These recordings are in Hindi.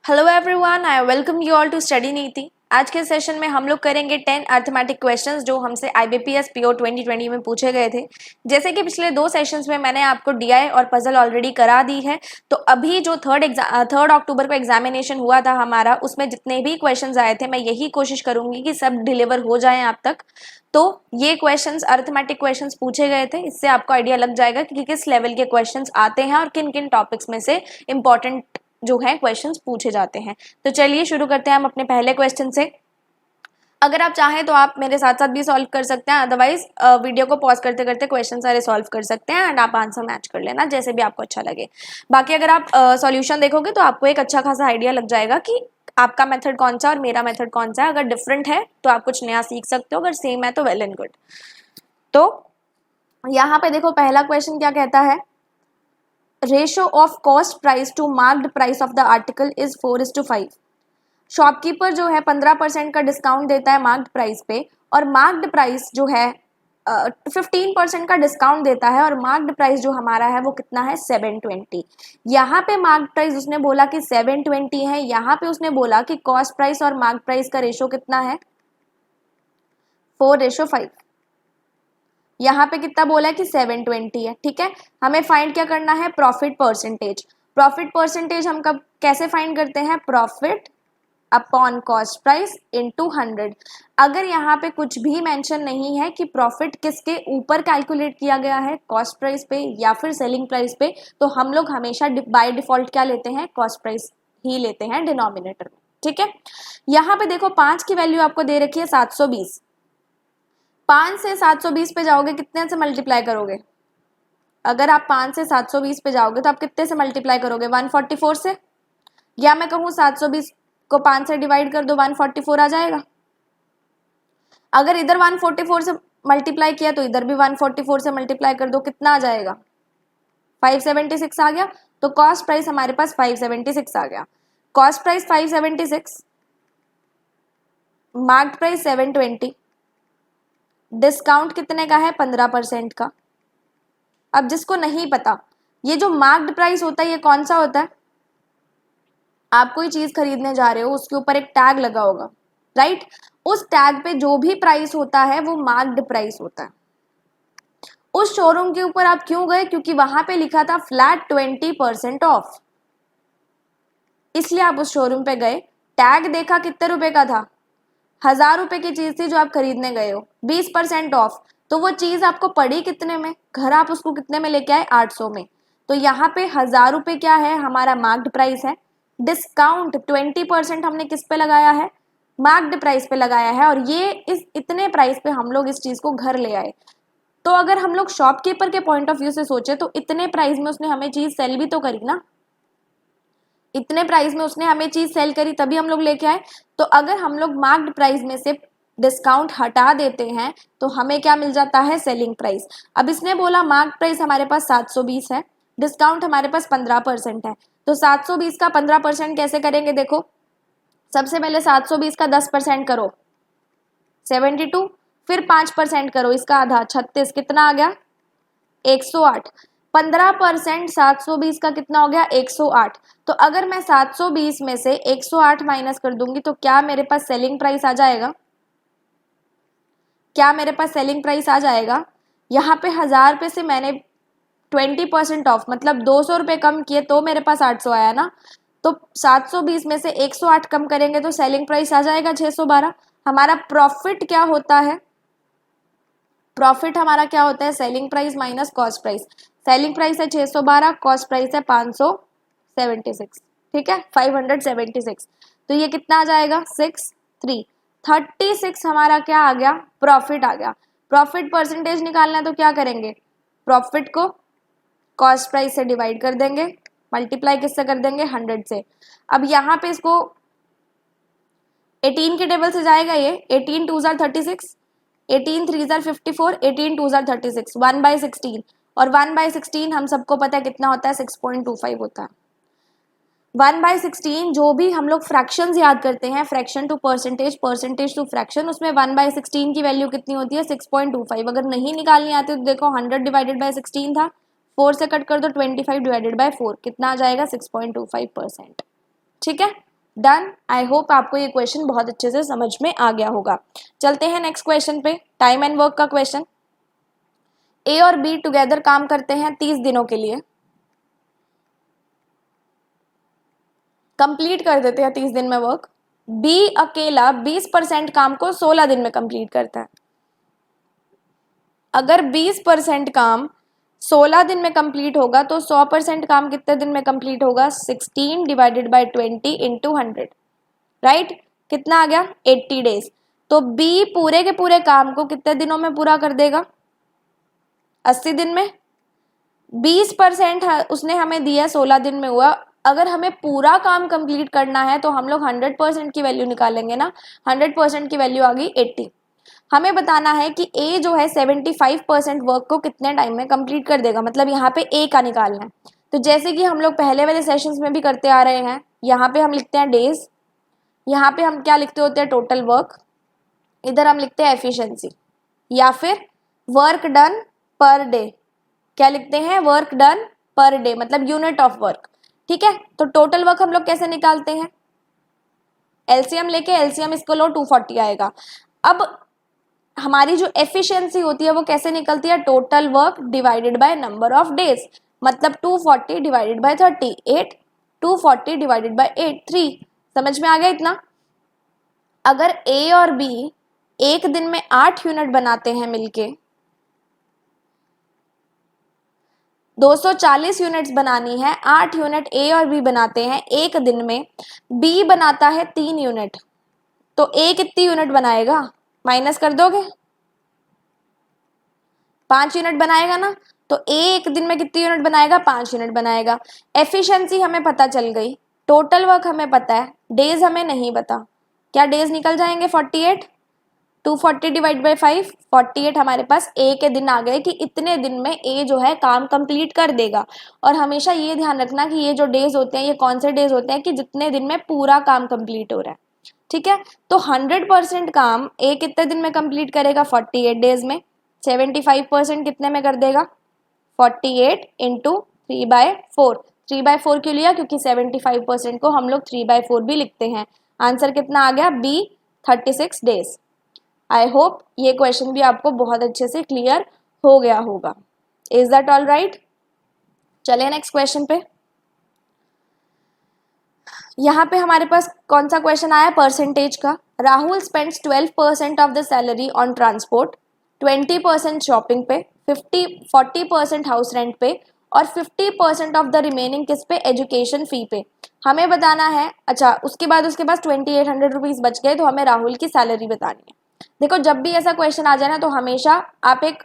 Hello everyone, I welcome you all to study Niti. आज के सेशन में हम लोग करेंगे 10 अर्थमेटिक क्वेश्चंस जो हमसे IBPS PO 2020 में पूछे गए थे। जैसे कि पिछले 2 सेशंस में मैंने आपको DI और पजल ऑलरेडी करा दी है, तो अभी जो 3 अक्टूबर को एग्जामिनेशन हुआ था हमारा, उसमें जितने भी क्वेश्चंस आए थे मैं यही कोशिश करूंगी कि सब डिलीवर हो जाएं आप तक। तो ये क्वेश्चंस अर्थमेटिक क्वेश्चंस पूछे गए थे, इससे आपको आइडिया लग जाएगा कि किस लेवल के क्वेश्चंस आते हैं और किन किन टॉपिक्स में से इंपॉर्टेंट जो है क्वेश्चंस पूछे जाते हैं। तो चलिए शुरू करते हैं हम अपने पहले क्वेश्चन से। अगर आप चाहें तो आप मेरे साथ साथ भी सॉल्व कर सकते हैं, अदरवाइज वीडियो को पॉज करते करते क्वेश्चन सारे सॉल्व कर सकते हैं एंड आप आंसर मैच कर लेना जैसे भी आपको अच्छा लगे। बाकी अगर आप सॉल्यूशन देखोगे तो आपको एक अच्छा खासा आइडिया लग जाएगा कि आपका मेथड कौन सा और मेरा मेथड कौन सा है। अगर डिफरेंट है तो आप कुछ नया सीख सकते हो, अगर सेम है तो वेल एंड गुड। तो यहाँ पे देखो पहला क्वेश्चन क्या कहता है, ratio of cost price to marked price of the article is 4:5। Shopkeeper जो है 15% का डिस्काउंट देता है मार्क्ड प्राइस पे, और मार्क्ड प्राइस जो है 15% का डिस्काउंट देता है, और मार्क्ड प्राइस जो हमारा है वो कितना है 720। यहाँ पे मार्क्ड प्राइस उसने बोला कि 720 है, यहाँ पे उसने बोला कि कॉस्ट प्राइस और मार्क्ड प्राइस का रेशियो कितना है 4:5। यहाँ पे कितना बोला है कि 720 है। ठीक है, हमें फाइंड क्या करना है, प्रॉफिट परसेंटेज। प्रॉफिट परसेंटेज हम कब कैसे फाइंड करते हैं, profit upon cost price into 100। अगर यहाँ पे कुछ भी मेंशन नहीं है कि प्रॉफिट किसके ऊपर कैलकुलेट किया गया है, कॉस्ट प्राइस पे या फिर सेलिंग प्राइस पे, तो हम लोग हमेशा बाय डिफॉल्ट क्या लेते हैं, कॉस्ट प्राइस ही लेते हैं डिनोमिनेटर में। ठीक है, यहाँ पे देखो 5 की वैल्यू आपको दे रखी है 720। 5 से 720 पे जाओगे, कितने से मल्टीप्लाई करोगे? अगर आप 5 से 720 पे जाओगे तो आप कितने से मल्टीप्लाई करोगे, 144 से। या मैं कहूँ 720 को 5 से डिवाइड कर दो, 144 आ जाएगा। अगर इधर 144 से मल्टीप्लाई किया तो इधर भी 144 से मल्टीप्लाई कर दो, कितना आ जाएगा, 576 आ गया। तो कॉस्ट प्राइस हमारे पास 576 आ गया। Cost price 576, marked price 720, discount कितने का है, 15% का। अब जिसको नहीं पता, ये जो मार्क्ड प्राइस होता है ये कौन सा होता है, आप कोई चीज खरीदने जा रहे हो उसके ऊपर एक टैग लगा होगा, राइट। उस टैग पे जो भी प्राइस होता है वो मार्क्ड प्राइस होता है। उस शोरूम के ऊपर आप क्यों गए, क्योंकि वहां पे लिखा था फ्लैट 20% ऑफ, इसलिए आप उस शोरूम पे गए। टैग देखा कितने रुपए का था, 1000 रुपए की चीज थी जो आप खरीदने गए हो, 20% ऑफ, तो वो चीज आपको पड़ी कितने में, घर आप उसको कितने में लेके आए, 800 में। तो यहाँ पे 1000 रुपए क्या है, हमारा मार्क्ड प्राइस है। डिस्काउंट 20% हमने किस पे लगाया है, मार्क्ड प्राइस पे लगाया है, और ये इस इतने प्राइस पे हम लोग इस चीज को घर ले आए। तो अगर हम लोग शॉपकीपर के पॉइंट ऑफ व्यू से सोचे तो इतने प्राइस में उसने हमें चीज सेल भी तो करी ना, इतने प्राइस में उसने हमें चीज सेल करी तभी हम लोग लेके आए। तो अगर हम लोग मार्क्ड प्राइस में से डिस्काउंट हटा देते हैं तो हमें क्या मिल जाता है, सेलिंग प्राइस। अब इसने बोला मार्क्ड प्राइस हमारे पास 720 है, डिस्काउंट हमारे पास 15% है, तो 720 का 15% कैसे करेंगे, देखो सबसे पहले 720 का 10% करो 72, फिर 5% करो इसका आधा 36, कितना आ गया 108। 15% 720 का कितना हो गया 108। तो अगर मैं 720 में से 108 माइनस कर दूंगी तो क्या मेरे पास सेलिंग प्राइस आ जाएगा, क्या मेरे पास सेलिंग प्राइस आ जाएगा। यहाँ पे 1000 रुपये से मैंने 20% ऑफ मतलब 200 रुपये कम किए तो मेरे पास 800 आया ना। तो 720 में से 108 कम करेंगे तो सेलिंग प्राइस आ जाएगा 612। हमारा प्रॉफिट क्या होता है, प्रॉफिट हमारा क्या होता है, selling price minus cost price. Selling price है 612, कॉस्ट प्राइस है 576, ठीक है 576। तो ये कितना आ जाएगा 36 हमारा क्या आ गया, प्रॉफिट आ गया। प्रॉफिट परसेंटेज निकालना है तो क्या करेंगे, प्रॉफिट को कॉस्ट प्राइस से डिवाइड कर देंगे, मल्टीप्लाई किससे कर देंगे 100 से। अब यहाँ पे इसको 18 के टेबल से जाएगा, ये 18 2 जार 36, 18 3 जार 54, 18 2 जार 36, 1/16, और 1/16 हम सबको पता है कितना होता है 6.25 होता है। 1/16 जो भी हम लोग फ्रैक्शंस याद करते हैं, fraction to percentage, percentage to fraction, उसमें 1/16 की वैल्यू कितनी होती है 6.25। अगर नहीं निकालनी आती तो देखो 100 डिवाइडेड बाई 16 था, 4 से कट कर दो 25 डिवाइडेड बाई 4, कितना आ जाएगा 6.25%। ठीक है, डन। आई होप आपको ये क्वेश्चन बहुत अच्छे से समझ में आ गया होगा। चलते हैं नेक्स्ट क्वेश्चन पे, टाइम एंड वर्क का क्वेश्चन। ए और बी टुगेदर काम करते हैं 30 दिनों के लिए, कंप्लीट कर देते हैं 30 दिन में वर्क। बी अकेला 20% काम को 16 दिन में कंप्लीट करता है। अगर 20% काम 16 दिन में कंप्लीट होगा तो 100% काम कितने दिन में कंप्लीट होगा? 16 डिवाइडेड बाई 20 इंटू 100, राइट? कितना आ गया? 80 डेज। तो बी पूरे के पूरे काम को कितने दिनों में पूरा कर देगा? 80 दिन में। 20% उसने हमें दिया, 16 दिन में हुआ। अगर हमें पूरा काम कंप्लीट करना है तो हम लोग 100% की वैल्यू निकालेंगे ना। 100% की वैल्यू आ गई 80। हमें बताना है कि ए जो है 75% वर्क को कितने टाइम में कंप्लीट कर देगा, मतलब यहाँ पे ए का निकालना है। तो जैसे कि हम लोग पहले वाले सेशंस में भी करते आ रहे हैं, यहाँ पे हम लिखते हैं डेज, यहाँ पे हम क्या लिखते होते हैं? Total work. इधर हम लिखते हैं एफिशिएंसी, या फिर वर्क डन पर डे। क्या लिखते हैं? वर्क डन पर डे, मतलब यूनिट ऑफ वर्क। ठीक है, तो टोटल वर्क हम लोग कैसे निकालते हैं? एलसीएम लेके, एलसीएम इसको लो 240 आएगा। अब हमारी जो एफिशिएंसी होती है वो कैसे निकलती है? Total work divided by number of days, मतलब 240 डिवाइडेड बाय 38, 240 डिवाइडेड बाय 8, 3। समझ में आ गया इतना? अगर ए और बी एक दिन में 8 यूनिट बनाते हैं मिलके, 240 यूनिट्स बनानी है, 8 यूनिट ए और बी बनाते हैं एक दिन में, बी बनाता है 3 यूनिट, तो ए कितनी यूनिट बनाएगा? माइनस कर दोगे, 5 यूनिट बनाएगा ना। तो ए एक दिन में कितनी यूनिट बनाएगा? 5 यूनिट बनाएगा। एफिशिएंसी हमें पता चल गई, टोटल वर्क हमें पता है, डेज हमें नहीं पता। क्या डेज निकल जाएंगे? 48, 240 डिवाइड बाई 5, 48 हमारे पास ए के दिन आ गए कि इतने दिन में ए जो है काम कंप्लीट कर देगा। और हमेशा ये ध्यान रखना कि ये जो डेज होते हैं ये कौन से डेज होते हैं? कि जितने दिन में पूरा काम कंप्लीट हो रहा है। ठीक है, तो 100% काम ए कितने दिन में कंप्लीट करेगा? 48 डेज में। 75% कितने में कर देगा? 48 इंटू 3/4। 3/4 क्यों लिया? क्योंकि 75% को हम लोग 3/4 भी लिखते हैं। आंसर कितना आ गया? B, 36 days. आई होप ये क्वेश्चन भी आपको बहुत अच्छे से क्लियर हो गया होगा। Is that all right? चलिए नेक्स्ट क्वेश्चन पे। यहाँ पे हमारे पास कौन सा क्वेश्चन आया? परसेंटेज का। Rahul spends 12% of the salary on transport, 20% shopping पे, 40% हाउस रेंट पे और 50% ऑफ द रिमेनिंग किस पे? एजुकेशन फी पे। हमें बताना है। अच्छा, उसके बाद उसके पास 2800 रुपीज़ बच गए, तो हमें राहुल की सैलरी बतानी है। देखो, जब भी ऐसा क्वेश्चन आ जाए ना तो हमेशा आप एक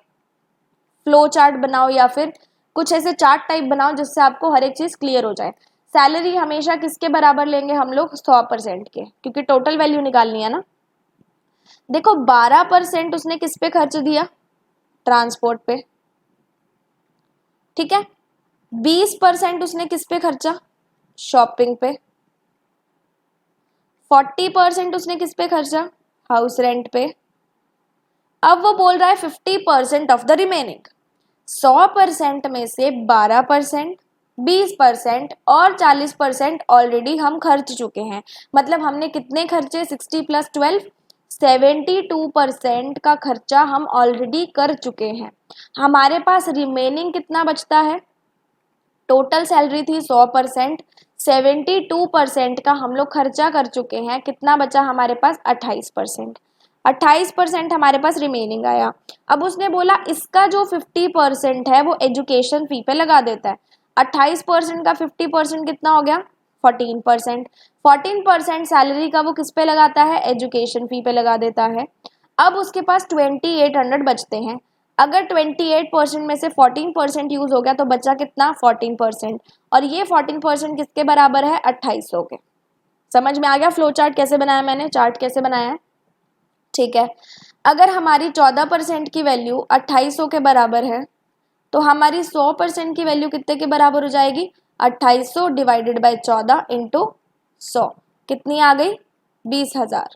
फ्लो चार्ट बनाओ या फिर कुछ ऐसे चार्ट टाइप बनाओ जिससे आपको हर एक चीज़ क्लियर हो जाए। सैलरी हमेशा किसके बराबर लेंगे हम लोग? 100% के, क्योंकि टोटल वैल्यू निकालनी है ना। देखो, 12% उसने किस पे खर्च दिया? ट्रांसपोर्ट पे। ठीक है, 20% उसने किस पे खर्चा? शॉपिंग पे। 40% उसने किस पे खर्चा? हाउस रेंट पे। अब वो बोल रहा है 50% ऑफ द रिमेनिंग। 100% में से 12%, 20% और 40% ऑलरेडी हम खर्च चुके हैं। मतलब हमने कितने खर्चे? 60 + 12, 72% का खर्चा हम ऑलरेडी कर चुके हैं। हमारे पास रिमेनिंग कितना बचता है? टोटल सैलरी थी 100%, 72% का हम लोग खर्चा कर चुके हैं। कितना बचा हमारे पास? 28%। 28% हमारे पास रिमेनिंग आया। अब उसने बोला इसका जो 50% है वो एजुकेशन फी पे लगा देता है। 28% का 50% कितना हो गया? 14%। 14% सैलरी का वो किस पे लगाता है? एजुकेशन फी पे लगा देता है। अब उसके पास 2800 बचते हैं। अगर 28% में से 14% यूज हो गया तो बचा कितना? 14%। और ये 14% किसके बराबर है? 2800 के। समझ में आ गया फ्लो चार्ट कैसे बनाया मैंने? चार्ट कैसे बनाया है? ठीक है, अगर हमारी 14% की वैल्यू 2800 के बराबर है तो हमारी 100% की वैल्यू कितने के बराबर हो जाएगी? 2800 डिवाइडेड बाय 14 इंटू 100। कितनी आ गई? 20,000।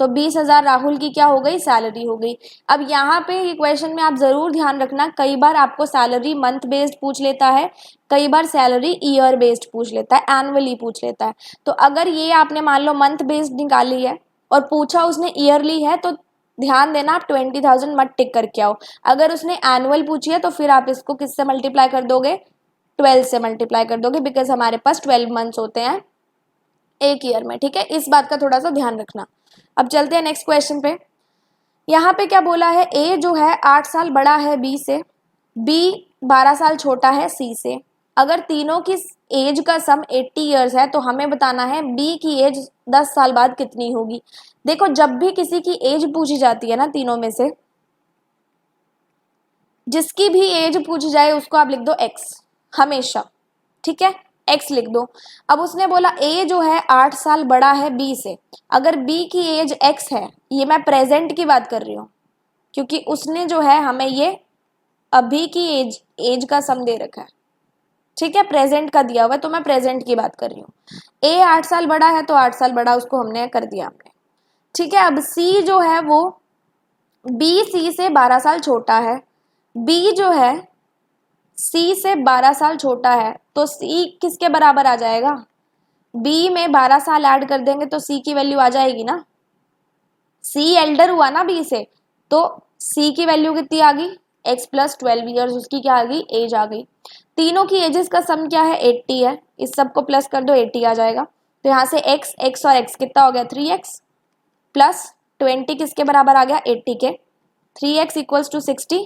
तो 20,000 राहुल की क्या हो गई, सैलरी हो गई। अब यहाँ पे ये क्वेश्चन में आप जरूर ध्यान रखना, कई बार आपको सैलरी मंथ बेस्ड पूछ लेता है, कई बार सैलरी ईयर बेस्ड पूछ लेता है, एनुअली पूछ लेता है। तो अगर ये आपने मान लो मंथ बेस्ड निकाली है और पूछा उसने ईयरली है, तो ध्यान देना आप 20,000 मत टिक करके आओ। अगर उसने एनुअल पूछी है तो फिर आप इसको किससे मल्टीप्लाई कर दोगे, 12 से मल्टीप्लाई कर दोगे, बिकॉज हमारे पास 12 मंथ्स होते हैं एक ईयर में। ठीक है, इस बात का थोड़ा सा ध्यान रखना। अब चलते हैं नेक्स्ट क्वेश्चन पे। यहाँ पे क्या बोला है, ए जो है 8 साल बड़ा है बी से, बी 12 साल छोटा है सी से। अगर तीनों की एज का सम 80 ईयर्स है तो हमें बताना है बी की एज 10 साल बाद कितनी होगी। देखो, जब भी किसी की एज पूछी जाती है ना, तीनों में से जिसकी भी एज पूछी जाए उसको आप लिख दो एक्स हमेशा। ठीक है, एक्स लिख दो। अब उसने बोला ए जो है 8 साल बड़ा है बी से, अगर बी की एज एक्स है, ये मैं प्रेजेंट की बात कर रही हूँ क्योंकि उसने जो है हमें ये अभी की एज का सम दे रखा है। ठीक है, प्रेजेंट का दिया हुआ है तो मैं प्रेजेंट की बात कर रही हूँ। ए 8 साल बड़ा है तो 8 साल बड़ा उसको हमने कर दिया हमने। ठीक है, अब सी जो है वो बी सी से 12 साल छोटा है, बी जो है सी से 12 साल छोटा है, तो सी किसके बराबर आ जाएगा, बी में 12 साल ऐड कर देंगे तो सी की वैल्यू आ जाएगी ना, सी एल्डर हुआ ना बी से, तो सी की वैल्यू कितनी आ गई, एक्स प्लस 12 ईयर्स उसकी क्या आ गई, एज आ गई। तीनों की एजेस का सम क्या है, 80 है, इस सब को प्लस कर दो 80 आ जाएगा। तो यहाँ से एक्स एक्स और एक्स कितना हो गया, 3x प्लस 20 किसके बराबर आ गया, 80 के। 3x equals to 60,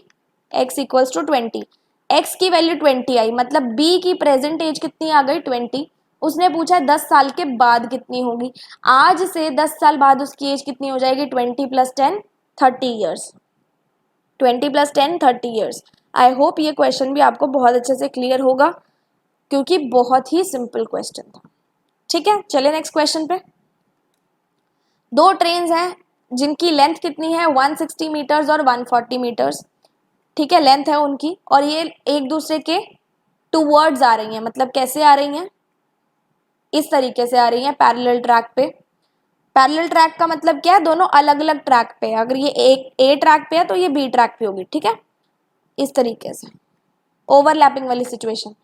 x equals to 20, x की वैल्यू 20 आई, मतलब b की प्रेजेंट एज कितनी आ गई, 20। उसने पूछा 10 साल के बाद कितनी होगी, आज से 10 साल बाद उसकी एज कितनी हो जाएगी, 20 प्लस 10 30 ईयर्स, 20 प्लस 10 30 ईयर्स। आई होप ये क्वेश्चन भी आपको बहुत अच्छे से क्लियर होगा क्योंकि बहुत ही सिंपल क्वेश्चन था। ठीक है, चलिए नेक्स्ट क्वेश्चन पे। दो ट्रेन्स हैं जिनकी लेंथ कितनी है, 160 मीटर्स और 140 मीटर्स। ठीक है, लेंथ है उनकी, और ये एक दूसरे के टूवर्ड्स आ रही हैं, मतलब कैसे आ रही हैं, इस तरीके से आ रही हैं पैरेलल ट्रैक पे। पैरेलल ट्रैक का मतलब क्या है, दोनों अलग अलग ट्रैक पे है। अगर ये एक ए ट्रैक पे है तो ये बी ट्रैक पे होगी। ठीक है, इस तरीके से ओवरलैपिंग वाली situation.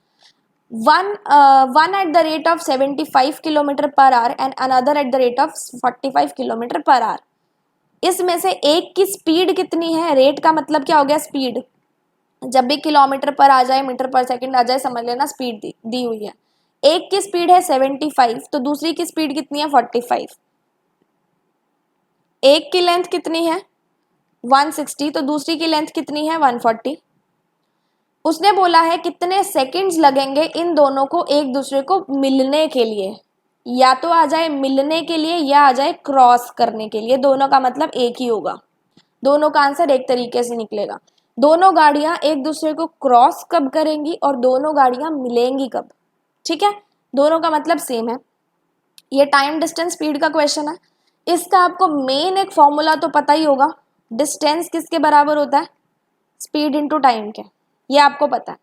one at the rate of 75 kilometre per hour and another at the rate of 45 kilometre per hour. इसमें से एक की स्पीड कितनी है, रेट का मतलब क्या हो गया, स्पीड। जब भी किलोमीटर पर आ जाए, मीटर पर सेकंड आ जाए, समझ लेना स्पीड दी हुई है। एक की स्पीड है 75 तो दूसरी की स्पीड कितनी है, 45। एक की लेंथ कितनी है 160 तो दूसरी की लेंथ कितनी है 140। उसने बोला है कितने सेकंड्स लगेंगे इन दोनों को एक दूसरे को मिलने के लिए, या तो आ जाए मिलने के लिए या आ जाए क्रॉस करने के लिए, दोनों का मतलब एक ही होगा, दोनों का आंसर एक तरीके से निकलेगा। दोनों गाड़ियां एक दूसरे को क्रॉस कब करेंगी और दोनों गाड़ियां मिलेंगी कब। ठीक है, दोनों का मतलब सेम है। ये टाइम डिस्टेंस स्पीड का क्वेश्चन है। इसका आपको मेन एक फॉर्मूला तो पता ही होगा, डिस्टेंस किसके बराबर होता है, स्पीड इंटू टाइम के, ये आपको पता है।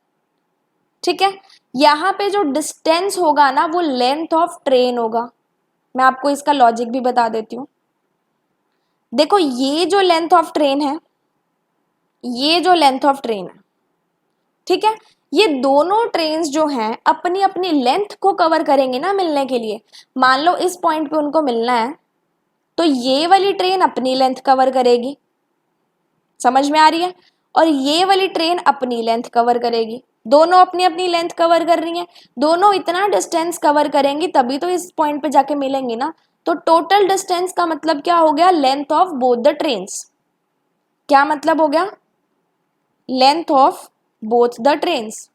ठीक है, यहाँ पे जो डिस्टेंस होगा ना वो लेंथ ऑफ ट्रेन होगा। मैं आपको इसका लॉजिक भी बता देती हूँ। देखो, ये जो लेंथ ऑफ ट्रेन है, ये जो लेंथ ऑफ ट्रेन है, ठीक है, ये दोनों ट्रेन्स जो हैं अपनी अपनी लेंथ को कवर करेंगे ना मिलने के लिए। मान लो इस पॉइंट पे उनको मिलना है तो ये वाली ट्रेन अपनी लेंथ कवर करेगी, समझ में आ रही है, और ये वाली ट्रेन अपनी लेंथ कवर करेगी, दोनों अपनी अपनी लेंथ कवर कर रही हैं, दोनों इतना डिस्टेंस कवर करेंगी तभी तो इस पॉइंट पे जाके मिलेंगी ना। तो टोटल डिस्टेंस का मतलब क्या हो गया, length of both the trains. क्या मतलब हो गया, length of both the trains.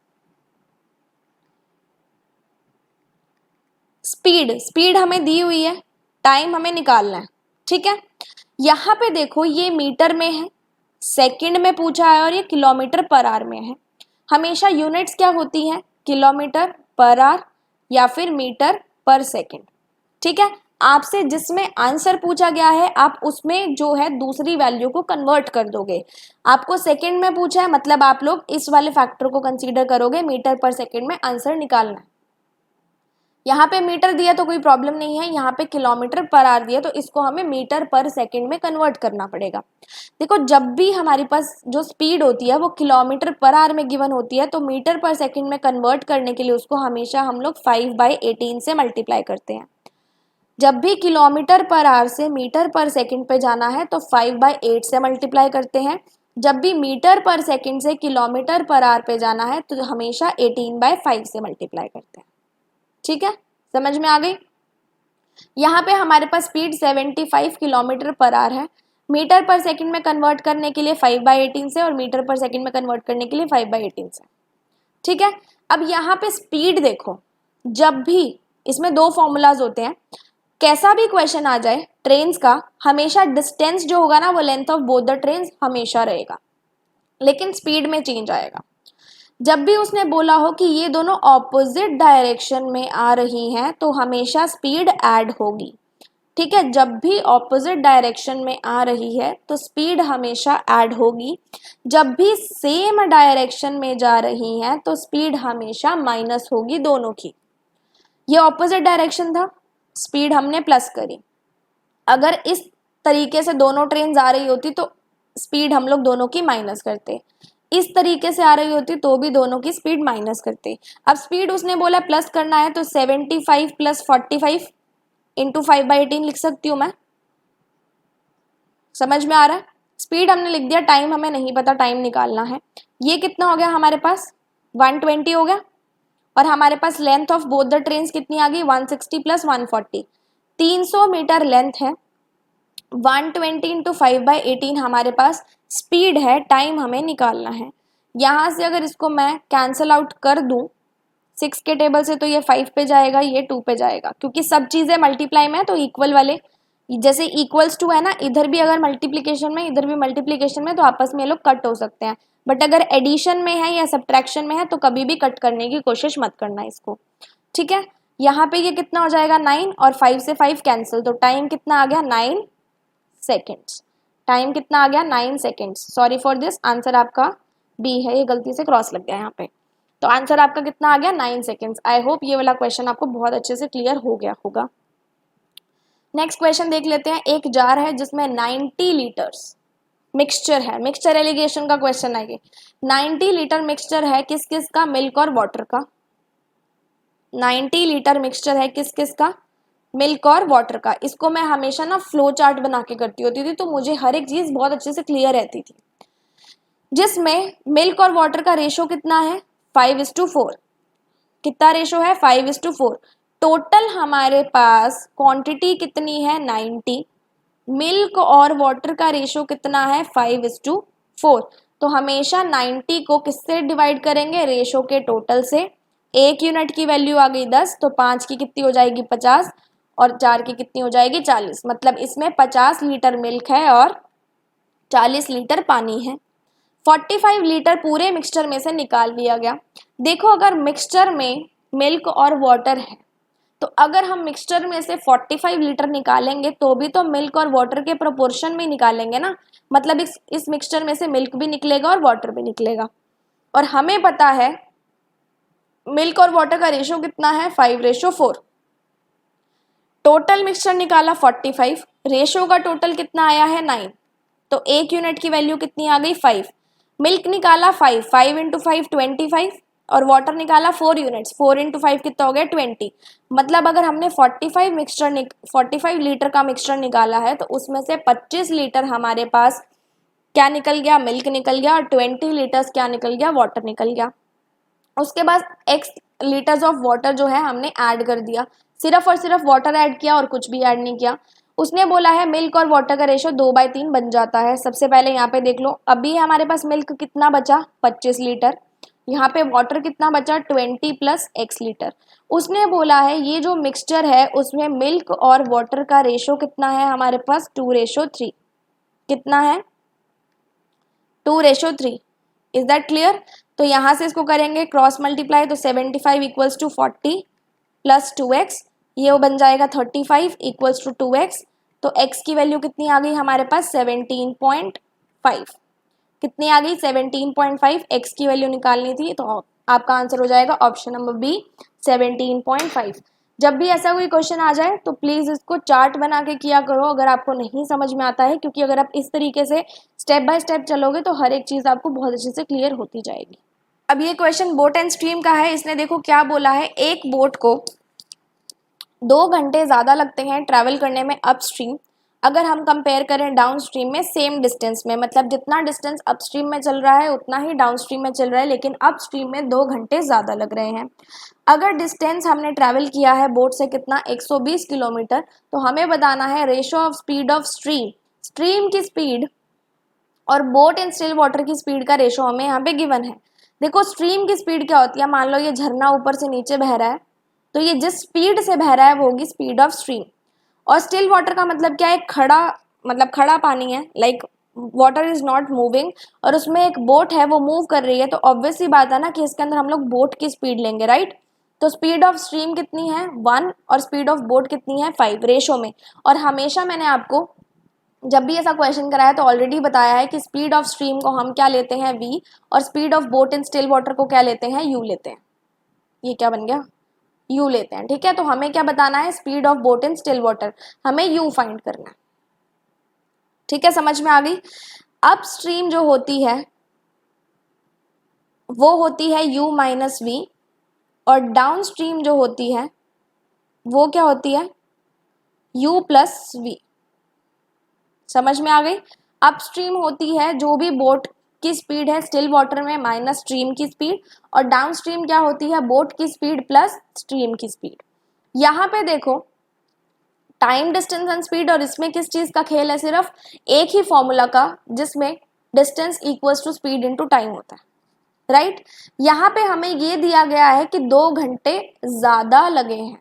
Speed हमें दी हुई है, टाइम हमें निकालना है। ठीक है, यहां पे देखो ये मीटर में है, सेकंड में पूछा है, और ये किलोमीटर पर आवर में है। हमेशा यूनिट्स क्या होती हैं, किलोमीटर पर आवर या फिर मीटर पर सेकंड। ठीक है, आपसे जिसमें आंसर पूछा गया है आप उसमें जो है दूसरी वैल्यू को कन्वर्ट कर दोगे। आपको सेकंड में पूछा है मतलब आप लोग इस वाले फैक्टर को कंसीडर करोगे, मीटर पर सेकंड में आंसर निकालना है। यहाँ पे मीटर दिया तो कोई प्रॉब्लम नहीं है, यहाँ पे किलोमीटर पर आवर दिया तो इसको हमें मीटर पर सेकंड में कन्वर्ट करना पड़ेगा। देखो जब भी हमारे पास जो स्पीड होती है वो किलोमीटर पर आवर में गिवन होती है तो मीटर पर सेकंड में कन्वर्ट करने के लिए उसको हमेशा हम लोग 5/18 से मल्टीप्लाई करते हैं। जब भी किलोमीटर पर आवर से मीटर पर सेकंड पे जाना है तो 5/8 से मल्टीप्लाई करते हैं। जब भी मीटर पर सेकंड से किलोमीटर पर आवर पे जाना है तो हमेशा 18/5 से मल्टीप्लाई करते हैं। ठीक है, समझ में आ गई। यहाँ पे हमारे पास स्पीड 75 किलोमीटर पर आवर है, मीटर पर सेकंड में कन्वर्ट करने के लिए 5/18 से और मीटर पर सेकंड में कन्वर्ट करने के लिए 5/18 से। ठीक है, अब यहाँ पे स्पीड देखो, जब भी इसमें दो फॉर्मूलाज होते हैं, कैसा भी क्वेश्चन आ जाए ट्रेन्स का, हमेशा डिस्टेंस जो होगा ना वो length of both the trains हमेशा रहेगा, लेकिन स्पीड में चेंज आएगा। जब भी उसने बोला हो कि ये दोनों ऑपोजिट डायरेक्शन में आ रही हैं तो हमेशा स्पीड ऐड होगी। ठीक है, जब भी ऑपोजिट डायरेक्शन में आ रही है तो स्पीड हमेशा ऐड होगी। जब भी सेम डायरेक्शन में जा रही हैं तो स्पीड हमेशा माइनस होगी दोनों की। ये ऑपोजिट डायरेक्शन था, स्पीड हमने प्लस करी। अगर इस तरीके से दोनों ट्रेन आ रही होती तो स्पीड हम लोग दोनों की माइनस करते, इस तरीके से आ रही होती तो भी दोनों की स्पीड माइनस करते। अब स्पीड उसने बोला प्लस करना है तो 75 + 45 × 5/18 लिख सकती हूँ मैं। समझ में आ रहा है? स्पीड हमने लिख दिया, टाइम हमें नहीं पता, टाइम निकालना है। ये कितना हो गया हमारे पास, 120 हो गया। और हमारे पास length of both the trains कितनी आ गई, 160 + 140, 300 मीटर लेंथ है। 120 × 5/18 हमारे पास स्पीड है, टाइम हमें निकालना है। यहाँ से अगर इसको मैं कैंसल आउट कर दूं 6 के टेबल से तो ये 5 पे जाएगा, ये 2 पे जाएगा, क्योंकि सब चीज़ें मल्टीप्लाई में है तो इक्वल वाले, जैसे इक्वल्स टू है ना, इधर भी अगर मल्टीप्लीकेशन में इधर भी मल्टीप्लीकेशन में तो आपस में ये लोग कट हो सकते हैं। बट अगर एडिशन में है या सब्ट्रैक्शन में है तो कभी भी कट करने की कोशिश मत करना इसको। ठीक है, यहाँ पे ये कितना हो जाएगा 9 और 5 से 5 कैंसिल, तो टाइम कितना आ गया 9 सेकेंड्स। टाइम कितना आ गया 9 seconds. Sorry for this, answer आपका बी है, ये गलती से क्रॉस लग गया यहाँ पे। तो आंसर आपका कितना आ गया 9 सेकेंड्स। आई होप ये वाला क्वेश्चन आपको बहुत अच्छे से क्लियर हो गया होगा। नेक्स्ट क्वेश्चन देख लेते हैं। एक जार है जिसमें 90 लीटर्स मिक्सचर है, मिक्सचर एलिगेशन का क्वेश्चन है ये। 90 लीटर मिक्सचर है किस किस का, मिल्क और वाटर का। 90 लीटर मिक्सचर है किस किस का, मिल्क और वाटर का। इसको मैं हमेशा ना फ्लो चार्ट बना के करती होती थी तो मुझे हर एक चीज बहुत अच्छे से क्लियर रहती थी। जिसमें मिल्क और वाटर का रेशो कितना है 5:4। कितना रेशो है 5:4। टोटल हमारे पास क्वांटिटी कितनी है 90, मिल्क और वाटर का रेशो कितना है 5:4। तो हमेशा 90 को किससे डिवाइड करेंगे, रेशो के टोटल से। 1 यूनिट की वैल्यू आ गई 10 तो 5 की कितनी हो जाएगी 50 और 4 की कितनी हो जाएगी 40। मतलब इसमें 50 लीटर मिल्क है और 40 लीटर पानी है। 45 लीटर पूरे मिक्सचर में से निकाल लिया गया। देखो अगर मिक्सचर में मिल्क और वाटर है तो अगर हम मिक्सचर में से 45 लीटर निकालेंगे तो भी तो मिल्क और वाटर के प्रोपोर्शन में निकालेंगे ना, मतलब इस मिक्सचर में से मिल्क भी निकलेगा और वाटर भी निकलेगा। और हमें पता है मिल्क और वाटर का रेशो कितना है 5:4। टोटल मिक्सचर निकाला 45, रेशो का टोटल कितना आया है 9, तो 1 यूनिट की वैल्यू कितनी आ गई 5। मिल्क निकाला 5, 5 × 5 25 और वाटर निकाला 4 यूनिट्स, 4 × 5 कितना हो गया 20। मतलब अगर हमने 45 लीटर का मिक्सचर निकाला है तो उसमें से 25 लीटर हमारे पास क्या निकल गया, मिल्क निकल गया, और 20 लीटर्स क्या निकल गया, वाटर निकल गया। उसके बाद x लीटर्स ऑफ वाटर जो है हमने ऐड कर दिया, सिर्फ और सिर्फ वाटर ऐड किया और कुछ भी ऐड नहीं किया। उसने बोला है मिल्क और वाटर का रेशो 2/3 बन जाता है। सबसे पहले यहाँ पे देख लो, अभी हमारे पास मिल्क कितना बचा 25 लीटर, यहाँ पे वाटर कितना बचा 20 + x लीटर। उसने बोला है ये जो मिक्सचर है उसमें मिल्क और वाटर का रेशो कितना है हमारे पास 2:3। कितना है 2:3। Is that clear? तो यहाँ से इसको करेंगे क्रॉस मल्टीप्लाई, तो 75 = 40 + 2x, ये वो बन जाएगा 35 = 2x। तो x की वैल्यू कितनी आ गई हमारे पास 17.5। कितनी आ गई 17.5। x की वैल्यू निकालनी थी तो आपका आंसर हो जाएगा ऑप्शन नंबर बी 17.5। जब भी ऐसा कोई क्वेश्चन आ जाए तो प्लीज़ इसको चार्ट बना के किया करो अगर आपको नहीं समझ में आता है, क्योंकि अगर आप इस तरीके से स्टेप बाय स्टेप चलोगे तो हर एक चीज़ आपको बहुत अच्छे से क्लियर होती जाएगी। अब ये क्वेश्चन बोट एंड स्ट्रीम का है। इसने देखो क्या बोला है, एक बोट को 2 घंटे ज़्यादा लगते हैं ट्रैवल करने में अपस्ट्रीम, अगर हम कंपेयर करें डाउन स्ट्रीम में सेम डिस्टेंस में, मतलब जितना डिस्टेंस अपस्ट्रीम में चल रहा है उतना ही डाउन स्ट्रीम में चल रहा है, लेकिन अपस्ट्रीम में 2 घंटे ज़्यादा लग रहे हैं। अगर डिस्टेंस हमने ट्रैवल किया है बोट से कितना 120 किलोमीटर, तो हमें बताना है ratio of speed of stream, stream की स्पीड और बोट इन स्टिल वाटर की स्पीड का रेशो हमें यहाँ पे गिवन है। देखो स्ट्रीम की स्पीड क्या होती है, मान लो ये झरना ऊपर से नीचे बह रहा है, तो ये जिस स्पीड से बह रहा है वो होगी स्पीड ऑफ स्ट्रीम। और स्टिल वाटर का मतलब क्या है, खड़ा, मतलब खड़ा पानी है, like water is not moving, और उसमें एक बोट है वो मूव कर रही है, तो ऑब्वियस सी बात है ना कि इसके अंदर हम लोग बोट की स्पीड लेंगे, राइट। तो स्पीड ऑफ स्ट्रीम कितनी है 1 और स्पीड ऑफ बोट कितनी है 5 रेशो में। और हमेशा मैंने आपको जब भी ऐसा क्वेश्चन कराया तो ऑलरेडी बताया है कि स्पीड ऑफ स्ट्रीम को हम क्या लेते हैं v, और speed of boat in still water को क्या लेते हैं u लेते हैं। ये क्या बन गया, u लेते हैं, ठीक है। तो हमें क्या बताना है, speed of boat in still water, हमें u फाइंड करना है, ठीक है, समझ में आ गई। अप स्ट्रीम जो होती है वो होती है u माइनस वी, और डाउन स्ट्रीम जो होती है वो क्या होती है u प्लस वी। समझ में आ गई। अपस्ट्रीम होती है जो भी बोट की स्पीड है स्टिल वाटर में माइनस स्ट्रीम की स्पीड, और डाउन स्ट्रीम क्या होती है बोट की स्पीड प्लस स्ट्रीम की स्पीड। यहाँ पे देखो टाइम डिस्टेंस एंड स्पीड, और इसमें किस चीज का खेल है, सिर्फ एक ही फॉर्मूला का, जिसमें distance equals to speed into time होता है, राइट। यहाँ पे हमें ये दिया गया है कि 2 घंटे ज्यादा लगे हैं,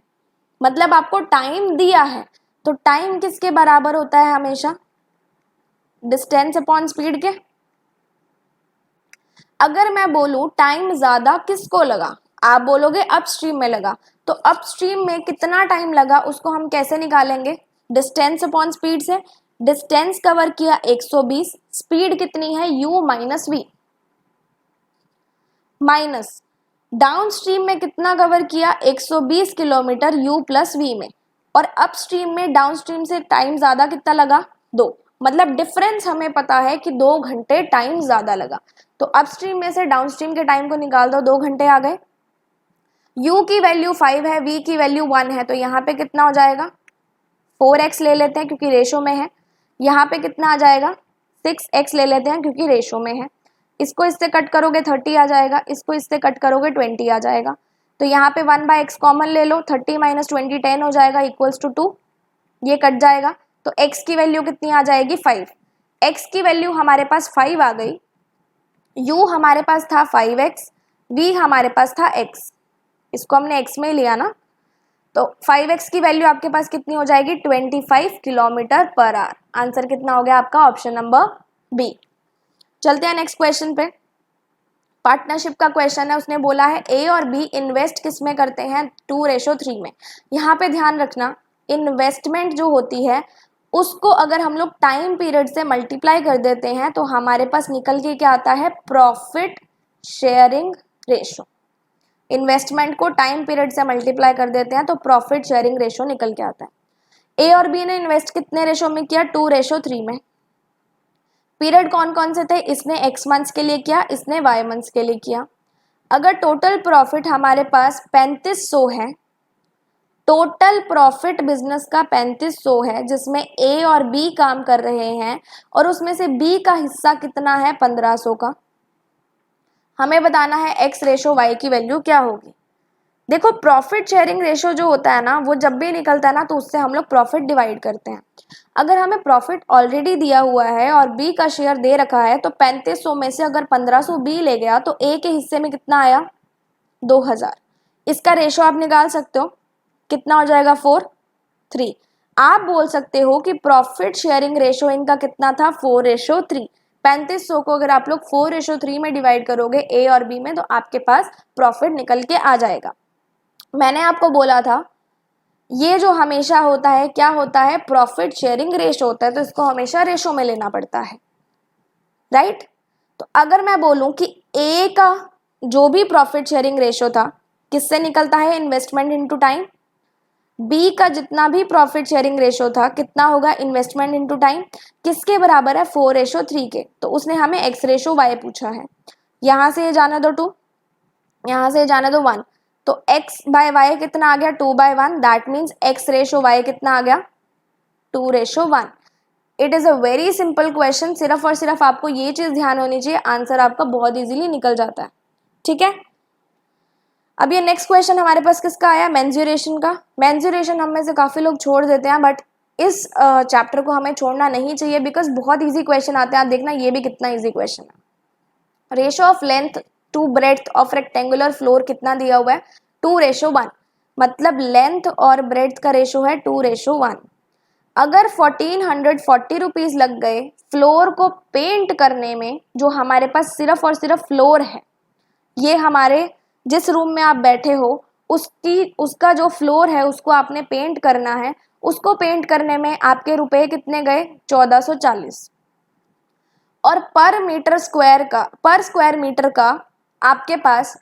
मतलब आपको टाइम दिया है, तो टाइम किसके बराबर होता है हमेशा, डिस्टेंस अपॉन स्पीड के। अगर मैं बोलूं टाइम ज्यादा किसको लगा, आप बोलोगे अपस्ट्रीम में लगा, तो अपस्ट्रीम में कितना टाइम लगा उसको हम कैसे निकालेंगे, डिस्टेंस अपॉन स्पीड से। डिस्टेंस कवर किया 120, स्पीड कितनी है u minus V, minus downstream में कितना कवर किया 120 किलोमीटर u प्लस वी में, और अपस्ट्रीम में डाउन स्ट्रीम से टाइम ज्यादा कितना लगा 2, मतलब डिफरेंस हमें पता है कि 2 घंटे टाइम ज्यादा लगा। तो अपस्ट्रीम में से डाउनस्ट्रीम के टाइम को निकाल दो, 2 घंटे आ गए। u की वैल्यू 5 है, v की वैल्यू 1 है, तो यहाँ पे कितना हो जाएगा 4x ले लेते हैं क्योंकि रेशो में है। यहाँ पे कितना आ जाएगा 6x ले लेते हैं क्योंकि रेशो में है। इसको इससे कट करोगे 30 आ जाएगा, इसको इससे कट करोगे 20 आ जाएगा। तो यहाँ पे 1/x कॉमन ले लो, 30 माइनस 20 10 हो जाएगा इक्वल्स टू 2, ये कट जाएगा। तो x की वैल्यू कितनी आ जाएगी 5, x की वैल्यू हमारे पास 5 आ गई, u हमारे पास था 5x, v हमारे पास था x, इसको हमने x में ही लिया ना, तो 5x की वैल्यू आपके पास कितनी हो जाएगी 25 किलोमीटर पर आवर। आंसर कितना हो गया आपका ऑप्शन नंबर बी। चलते हैं नेक्स्ट क्वेश्चन पे। पार्टनरशिप का क्वेश्चन है, उसने बोला है ए और बी इन्वेस्ट किस में करते हैं 2:3 में। यहाँ पे ध्यान रखना इन्वेस्टमेंट जो होती है उसको अगर हम लोग टाइम पीरियड से मल्टीप्लाई कर देते हैं तो हमारे पास निकल के क्या आता है प्रॉफिट शेयरिंग रेशो। इन्वेस्टमेंट को टाइम पीरियड से मल्टीप्लाई कर देते हैं तो प्रॉफिट शेयरिंग रेशो निकल के आता है। ए और बी ने इन्वेस्ट कितने रेशो में किया 2:3 में। पीरियड कौन कौन से थे, इसने x मंथ्स के लिए किया, इसने y मंथ्स के लिए किया। अगर टोटल प्रॉफिट हमारे पास 3500 है, टोटल प्रॉफिट बिजनेस का 3500 है जिसमें ए और बी काम कर रहे हैं, और उसमें से बी का हिस्सा कितना है 1500 का, हमें बताना है x रेशो y की वैल्यू क्या होगी। देखो प्रॉफिट शेयरिंग रेशो जो होता है ना वो जब भी निकलता है ना तो उससे हम लोग प्रॉफिट डिवाइड करते हैं। अगर हमें प्रॉफिट ऑलरेडी दिया हुआ है और बी का शेयर दे रखा है तो 3500 में से अगर 1500 बी ले गया तो ए के हिस्से में कितना आया 2000। इसका रेशो आप निकाल सकते हो, कितना हो जाएगा 4:3। आप बोल सकते हो कि प्रॉफिट शेयरिंग रेशो इनका कितना था 4:3। 3500 को अगर आप लोग 4:3 में डिवाइड करोगे ए और बी में तो आपके पास प्रॉफिट निकल के आ जाएगा। मैंने आपको बोला था ये जो हमेशा होता है क्या होता है प्रॉफिट शेयरिंग रेशो होता है, तो इसको हमेशा रेशो में लेना पड़ता है, राइट। तो अगर मैं बोलूं कि ए का जो भी प्रॉफिट शेयरिंग रेशो था किससे निकलता है इन्वेस्टमेंट इनटू टाइम, बी का जितना भी प्रॉफिट शेयरिंग रेशो था कितना होगा, इन्वेस्टमेंट इनटू टाइम, किसके बराबर है 4:3 के। तो उसने हमें एक्स रेशो वाई पूछा है। यहां से ये जाने दो 2, यहां से जाने दो 1, तो x बाय वाई कितना आ गया 2/1, that means x ratio Y कितना आ गया 2:1। It is a very simple question, सिर्फ और सिर्फ आपको ये चीज ध्यान होनी चाहिए, आंसर आपका बहुत इजीली निकल जाता है। ठीक है, अब ये नेक्स्ट क्वेश्चन हमारे पास किसका आया, मेंसुरेशन का। मेंसुरेशन हम में से काफी लोग छोड़ देते हैं, बट इस चैप्टर को हमें छोड़ना नहीं चाहिए बिकॉज बहुत इजी क्वेश्चन आते हैं। आप देखना ये भी कितना इजी क्वेश्चन है। Ratio of length to breadth of rectangular floor कितना दिया हुआ है 2:1, मतलब लेंथ और ब्रेड्थ का रेशो है 2:1। अगर 1440 रुपीज लग गए फ्लोर को पेंट करने में, जो हमारे पास सिर्फ और सिर्फ फ्लोर है, ये हमारे जिस रूम में आप बैठे हो उसका जो फ्लोर है उसको आपने पेंट करना है, उसको पेंट करने में आपके रुपए कितने गए 1440। और पर स्क्वायर मीटर का आपके पास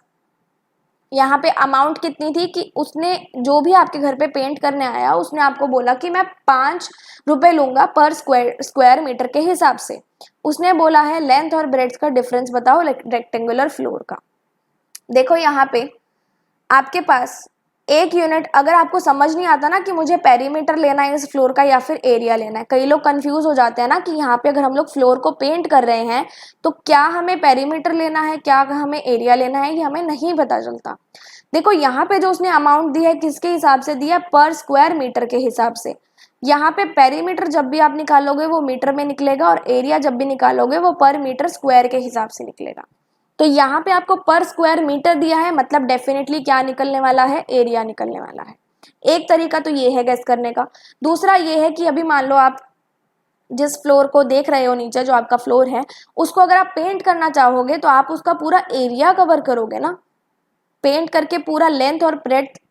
यहाँ पे अमाउंट कितनी थी कि उसने जो भी आपके घर पे पेंट करने आया उसने आपको बोला कि मैं 5 रुपए लूंगा पर स्क्वायर मीटर के हिसाब से। उसने बोला है लेंथ और ब्रेड्थ का डिफरेंस बताओ रेक्टेंगुलर फ्लोर का। देखो यहाँ पे आपके पास एक यूनिट, अगर आपको समझ नहीं आता ना कि मुझे पेरीमीटर लेना है इस फ्लोर का या फिर एरिया लेना है, कई लोग कंफ्यूज हो जाते हैं ना कि यहाँ पे अगर हम लोग फ्लोर को पेंट कर रहे हैं तो क्या हमें पेरीमीटर लेना है, क्या हमें एरिया लेना है, ये हमें नहीं पता चलता। देखो यहाँ पे जो उसने अमाउंट दी है किसके हिसाब से दिया, पर स्क्वायर मीटर के हिसाब से। यहाँ पे पेरीमीटर जब भी आप निकालोगे वो मीटर में निकलेगा और एरिया जब भी निकालोगे वो पर मीटर स्क्वायर के हिसाब से निकलेगा। तो यहाँ पे आपको पर स्क्वायर मीटर दिया है, मतलब डेफिनेटली क्या निकलने वाला है, एरिया निकलने वाला है। एक तरीका तो ये है गैस करने का। दूसरा ये है कि अभी मान लो आप जिस फ्लोर को देख रहे हो नीचे जो आपका फ्लोर है उसको अगर आप पेंट करना चाहोगे तो आप उसका पूरा एरिया कवर करोगे ना, पेंट करके पूरा लेंथ और ब्रेड्थ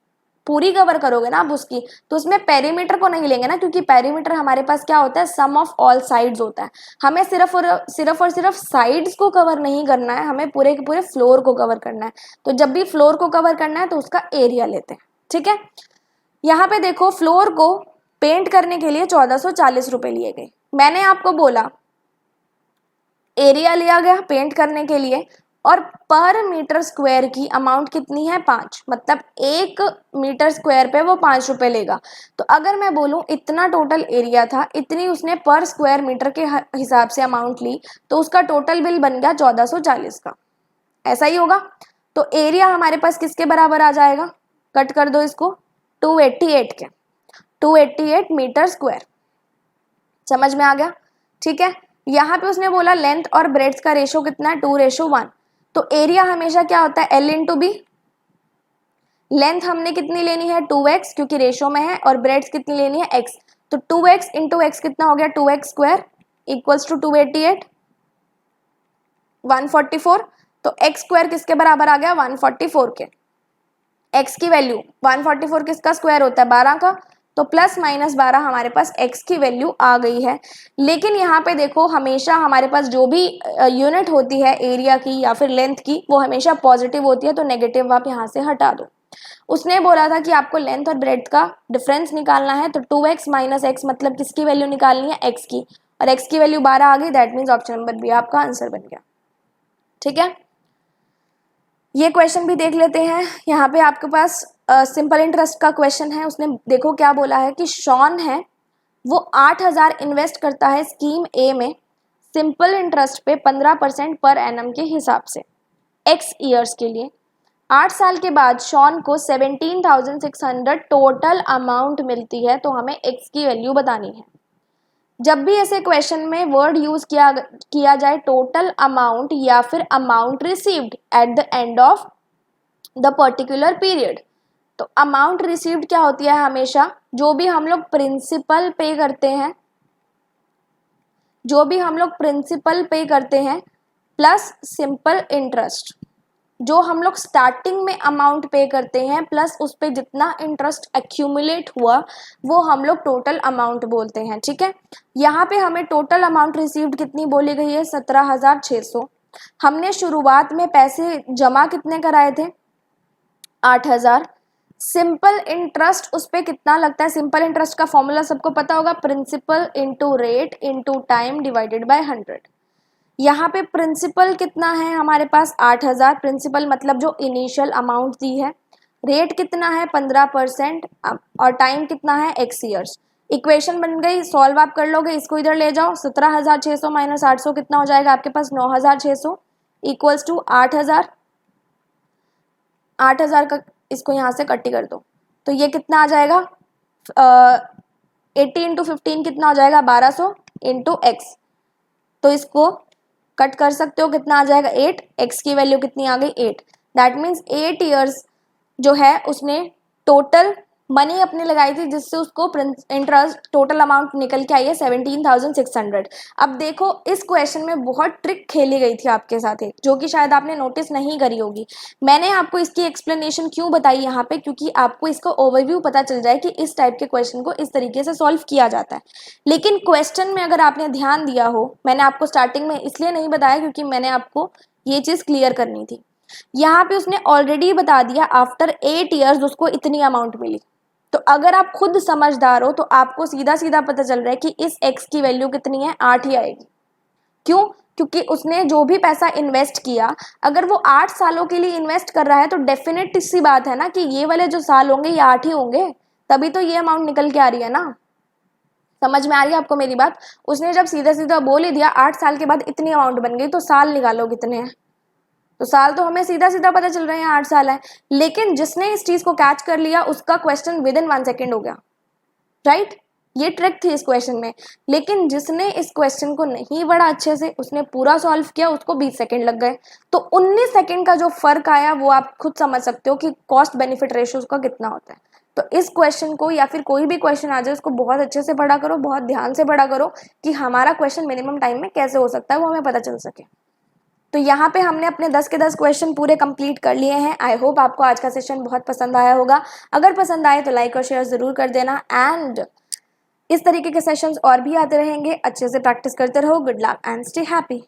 पूरी कवर करोगे ना आप उसकी, तो उसमें पेरीमीटर को नहीं लेंगे ना, क्योंकि पेरीमीटर हमारे पास क्या होता है, सम ऑफ ऑल साइड्स होता है। हमें सिर्फ और सिर्फ साइड्स को कवर नहीं करना है, हमें पूरे के पूरे फ्लोर को कवर करना है। तो जब भी फ्लोर को कवर करना है तो उसका एरिया लेते हैं। ठीक है, यहाँ पे देखो फ्लोर को पेंट करने के लिए 1440 रुपए लिए गए। मैंने आपको बोला एरिया लिया गया पेंट करने के लिए और पर मीटर स्क्वायर की अमाउंट कितनी है 5, मतलब 1 मीटर स्क्वायर पे वो 5 रुपए लेगा। तो अगर मैं बोलूं इतना टोटल एरिया था, इतनी उसने पर स्क्वायर मीटर के हिसाब से अमाउंट ली, तो उसका टोटल बिल बन गया 1440 का। ऐसा ही होगा। तो एरिया हमारे पास किसके बराबर आ जाएगा, कट कर दो इसको, 288 के, 288 मीटर स्क्वायर। समझ में आ गया। ठीक है, यहाँ पे उसने बोला लेंथ और ब्रेड्थ का रेशो कितना है 2:1। तो एरिया हमेशा क्या होता है L इंटू बी। लेंथ हमने कितनी लेनी है 2x क्योंकि रेशो में है, और ब्रेड्थ कितनी लेनी है x। तो 2x इंटू एक्स कितना हो गया 2x स्क्वायर इक्वल्स टू 288 144। तो x स्क्वायर किसके बराबर आ गया 144 के। x की वैल्यू 144 किसका स्क्वायर होता है 12 का, तो प्लस माइनस 12 हमारे पास x की वैल्यू आ गई है। लेकिन यहाँ पे देखो हमेशा हमारे पास जो भी यूनिट होती है एरिया की या फिर लेंथ की वो हमेशा पॉजिटिव होती है, तो नेगेटिव आप यहाँ से हटा दो। उसने बोला था कि आपको लेंथ और ब्रेड्थ का डिफरेंस निकालना है, तो 2x माइनस एक्स मतलब किसकी वैल्यू निकालनी है x की, और x की वैल्यू 12 आ गई, that means option number B आपका आंसर बन गया। ठीक है, ये क्वेश्चन भी देख लेते हैं। यहाँ पे आपके पास सिंपल इंटरेस्ट का क्वेश्चन है। उसने देखो क्या बोला है कि शॉन है वो 8000 इन्वेस्ट करता है स्कीम ए में सिंपल इंटरेस्ट पे 15% पर एनम के हिसाब से x ईयर्स के लिए। 8 साल के बाद शॉन को 17,600 टोटल अमाउंट मिलती है, तो हमें x की वैल्यू बतानी है। जब भी ऐसे क्वेश्चन में वर्ड यूज किया जाए टोटल अमाउंट या फिर amount received at the end of the particular period, तो अमाउंट रिसीव्ड क्या होती है हमेशा जो भी हम लोग प्रिंसिपल पे करते हैं प्लस सिंपल इंटरेस्ट, जो हम लोग स्टार्टिंग में अमाउंट पे करते हैं प्लस उस पर जितना इंटरेस्ट एक्यूमुलेट हुआ वो हम लोग टोटल अमाउंट बोलते हैं। ठीक है, यहाँ पे हमें टोटल अमाउंट रिसीव्ड कितनी बोली गई है 17,600। हमने शुरुआत में पैसे जमा कितने कराए थे 8,000। सिंपल इंटरेस्ट उस पर कितना लगता है? सिंपल इंटरेस्ट का फॉर्मूला सबको पता होगा, principal into rate into time divided by 100। यहाँ पे प्रिंसिपल कितना है हमारे पास? 8000। प्रिंसिपल मतलब जो इनिशियल अमाउंट दी है। रेट कितना है? 15%। और टाइम कितना है? x years. इक्वेशन बन गई, सॉल्व आप कर लोगे, इसको इधर ले जाओ। 17,600 माइनस 800 कितना हो जाएगा आपके पास? 9,600 इक्वल्स टू 8,000। 8,000 का इसको यहाँ से कट्टी कर दो, तो ये कितना आ जाएगा? 80 इंटू 15 कितना हो जाएगा? 1200 इंटू एक्स। तो इसको कट कर सकते हो, कितना आ जाएगा? 8। एक्स की वैल्यू कितनी आ गई? 8। दैट मीन्स 8 ईयर्स जो है उसने टोटल मनी अपनी लगाई थी, जिससे उसको इंटरेस्ट टोटल अमाउंट निकल के आई है 17,600। अब देखो इस क्वेश्चन में बहुत ट्रिक खेली गई थी आपके साथ, एक जो कि शायद आपने नोटिस नहीं करी होगी। मैंने आपको इसकी एक्सप्लेनेशन क्यों बताई यहाँ पे, क्योंकि आपको इसका ओवरव्यू पता चल जाए कि इस टाइप के क्वेश्चन को इस तरीके से सॉल्व किया जाता है। लेकिन क्वेश्चन में अगर आपने ध्यान दिया हो, मैंने आपको स्टार्टिंग में इसलिए नहीं बताया क्योंकि मैंने आपको ये चीज़ क्लियर करनी थी। यहाँ पे उसने ऑलरेडी बता दिया आफ्टर 8 ईयर्स उसको इतनी अमाउंट मिली। तो अगर आप खुद समझदार हो तो आपको सीधा सीधा पता चल रहा है कि इस x की वैल्यू कितनी है? 8 ही आएगी। क्यों? क्योंकि उसने जो भी पैसा इन्वेस्ट किया, अगर वो 8 सालों के लिए इन्वेस्ट कर रहा है तो डेफिनेट सी बात है ना कि ये वाले जो साल होंगे ये 8 ही होंगे, तभी तो ये अमाउंट निकल के आ रही है ना। समझ में आ रही है आपको मेरी बात? उसने जब सीधा सीधा बोल ही दिया 8 साल के बाद इतनी अमाउंट बन गई, तो साल निकालो कितने हैं। तो साल तो हमें सीधा सीधा पता चल रहे हैं 8 साल है। लेकिन जिसने इस चीज को कैच कर लिया उसका क्वेश्चन विद इन 1 सेकेंड हो गया, राइट? ये ट्रिक थी इस क्वेश्चन में। लेकिन जिसने इस क्वेश्चन को नहीं बड़ा अच्छे से उसने पूरा सॉल्व किया, उसको 20 सेकेंड लग गए। तो 19 सेकेंड का जो फर्क आया वो आप खुद समझ सकते हो कि कॉस्ट बेनिफिट रेशियो उसका कितना होता है। तो इस क्वेश्चन को या फिर कोई भी क्वेश्चन आ जाए उसको बहुत अच्छे से पढ़ा करो, बहुत ध्यान से पढ़ा करो कि हमारा क्वेश्चन मिनिमम टाइम में कैसे हो सकता है वो हमें पता चल सके। तो यहाँ पे हमने अपने 10 के 10 क्वेश्चन पूरे कंप्लीट कर लिए हैं। आई होप आपको आज का सेशन बहुत पसंद आया होगा। अगर पसंद आए तो लाइक और शेयर जरूर कर देना। एंड इस तरीके के सेशंस और भी आते रहेंगे। अच्छे से प्रैक्टिस करते रहो। Good luck and stay happy.